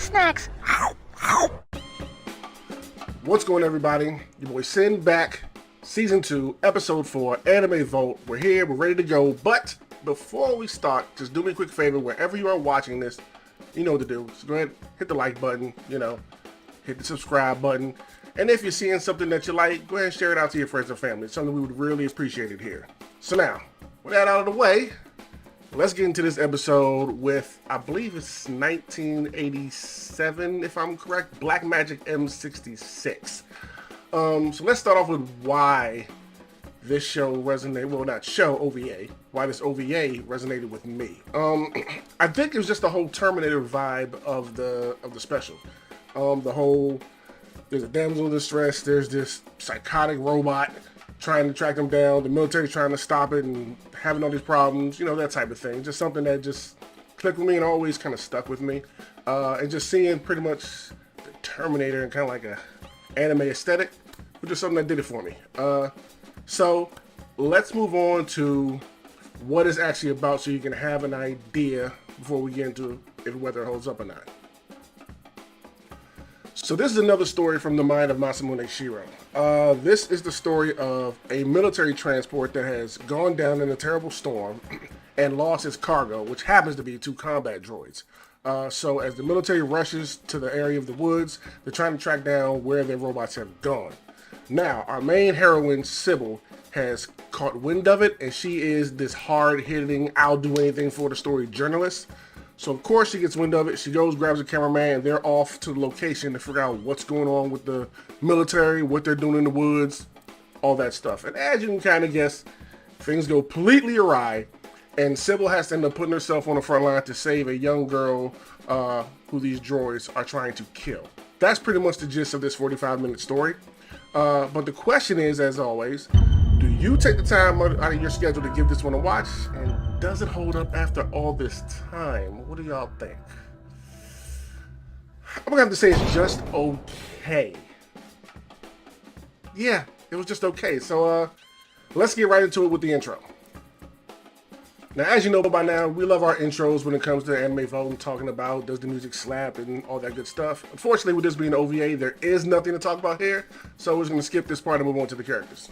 snacks. What's going on, everybody? Your boy Sin back, Season 2, Episode 4, Anime Vote. We're here, we're ready to go, but before we start, just do me a quick favor, wherever you are watching this, you know what to do. So go ahead, hit the like button, hit the subscribe button, and if you're seeing something that you like, go ahead and share it out to your friends and family. It's something we would really appreciate it here. So now, with that out of the way, let's get into this episode with, I believe it's 1987, if I'm correct, Black Majic M-66. So let's start off with why this show resonated, well, not show, OVA, why this OVA resonated with me. I think it was just the whole Terminator vibe of the special. The whole, there's a damsel in distress, there's this psychotic robot trying to track them down, the military trying to stop it and having all these problems, that type of thing. Just something that just clicked with me and always kind of stuck with me. And just seeing pretty much the Terminator and kind of like a anime aesthetic was just something that did it for me. So let's move on to what it's actually about so you can have an idea before we get into whether it holds up or not. So this is another story from the mind of Masamune Shirow. This is the story of a military transport that has gone down in a terrible storm and lost its cargo, which happens to be 2 combat droids. So as the military rushes to the area of the woods, they're trying to track down where their robots have gone. Now, our main heroine, Sybil, has caught wind of it, and she is this hard-hitting, I'll do anything for the story journalist. So of course she gets wind of it, she goes, grabs a cameraman, and they're off to the location to figure out what's going on with the military, what they're doing in the woods, all that stuff. And as you can kind of guess, things go completely awry, and Sybil has to end up putting herself on the front line to save a young girl who these droids are trying to kill. That's pretty much the gist of this 45-minute story. But the question is, as always, do you take the time out of your schedule to give this one a watch? And does it hold up after all this time? What do y'all think? I'm gonna have to say it's just okay. Yeah, it was just okay. So let's get right into it with the intro. Now, as you know by now, we love our intros when it comes to Anime Vote and talking about does the music slap and all that good stuff. Unfortunately, with this being OVA, there is nothing to talk about here, so we're just going to skip this part and move on to the characters.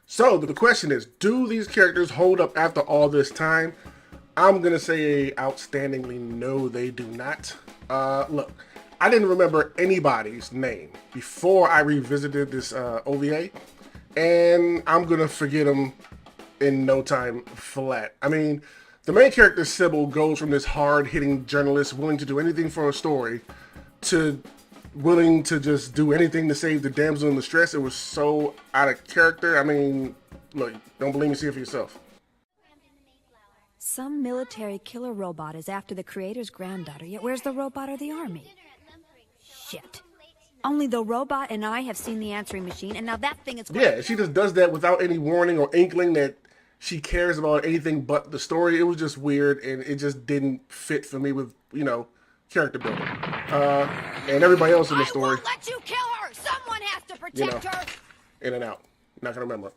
So, the question is, do these characters hold up after all this time? I'm going to say outstandingly no, they do not. Look, I didn't remember anybody's name before I revisited this OVA, and I'm going to forget them in no time flat. I mean, the main character, Sybil, goes from this hard-hitting journalist willing to do anything for a story to willing to just do anything to save the damsel in distress. It was so out of character. I mean, look, don't believe me, see it for yourself. Some military killer robot is after the creator's granddaughter, yet where's the robot or the army? Shit. Only the robot and I have seen the answering machine, and now that thing is... Yeah, she just does that without any warning or inkling that she cares about anything but the story. It was just weird, and it just didn't fit for me with, character building. And everybody else in the story... I won't let you kill her! Someone has to protect her! In and out. Not gonna remember.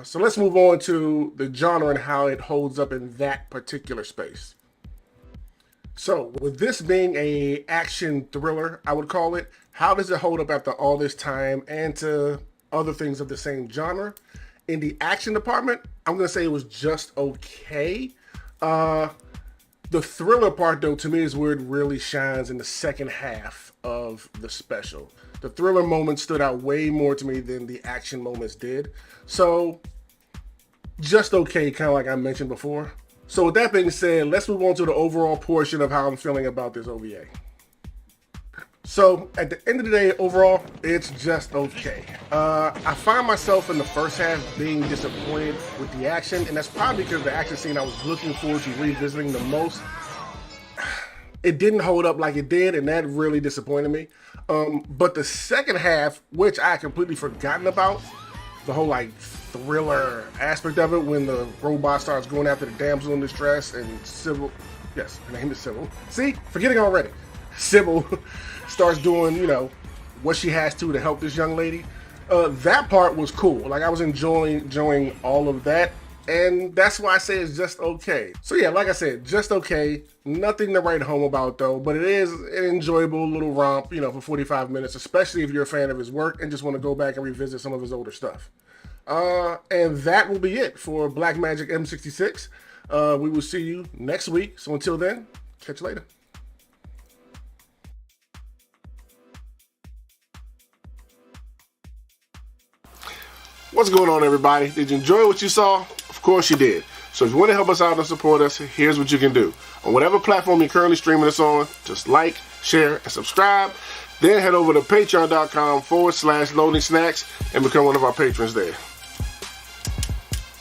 So let's move on to the genre and how it holds up in that particular space. So, with this being a action thriller, I would call it, how does it hold up after all this time and to other things of the same genre? In the action department, I'm going to say it was just okay. The thriller part, though, to me is where it really shines in the second half of the special. The thriller moments stood out way more to me than the action moments did. So, just okay, kind of like I mentioned before. So with that being said, let's move on to the overall portion of how I'm feeling about this OVA. So at the end of the day, overall, it's just okay. I find myself in the first half being disappointed with the action, and that's probably because the action scene I was looking forward to revisiting the most, it didn't hold up like it did, and that really disappointed me. But the second half, which I had completely forgotten about, the whole thriller aspect of it, when the robot starts going after the damsel in distress and Sybil, yes, her name is Sybil. See, forgetting already. Sybil starts doing, what she has to help this young lady. That part was cool. I was enjoying all of that. and that's why I say it's just okay. So yeah, like I said, just okay. Nothing to write home about though, but it is an enjoyable little romp, you know, for 45 minutes, especially if you're a fan of his work and just want to go back and revisit some of his older stuff. And that will be it for Black Majic M-66. We will see you next week. So until then, catch you later. What's going on, everybody? Did you enjoy what you saw? Of course you did. So if you want to help us out and support us, here's what you can do. On whatever platform you're currently streaming us on, just like, share, and subscribe. Then head over to patreon.com/loadsnacks and become one of our patrons there.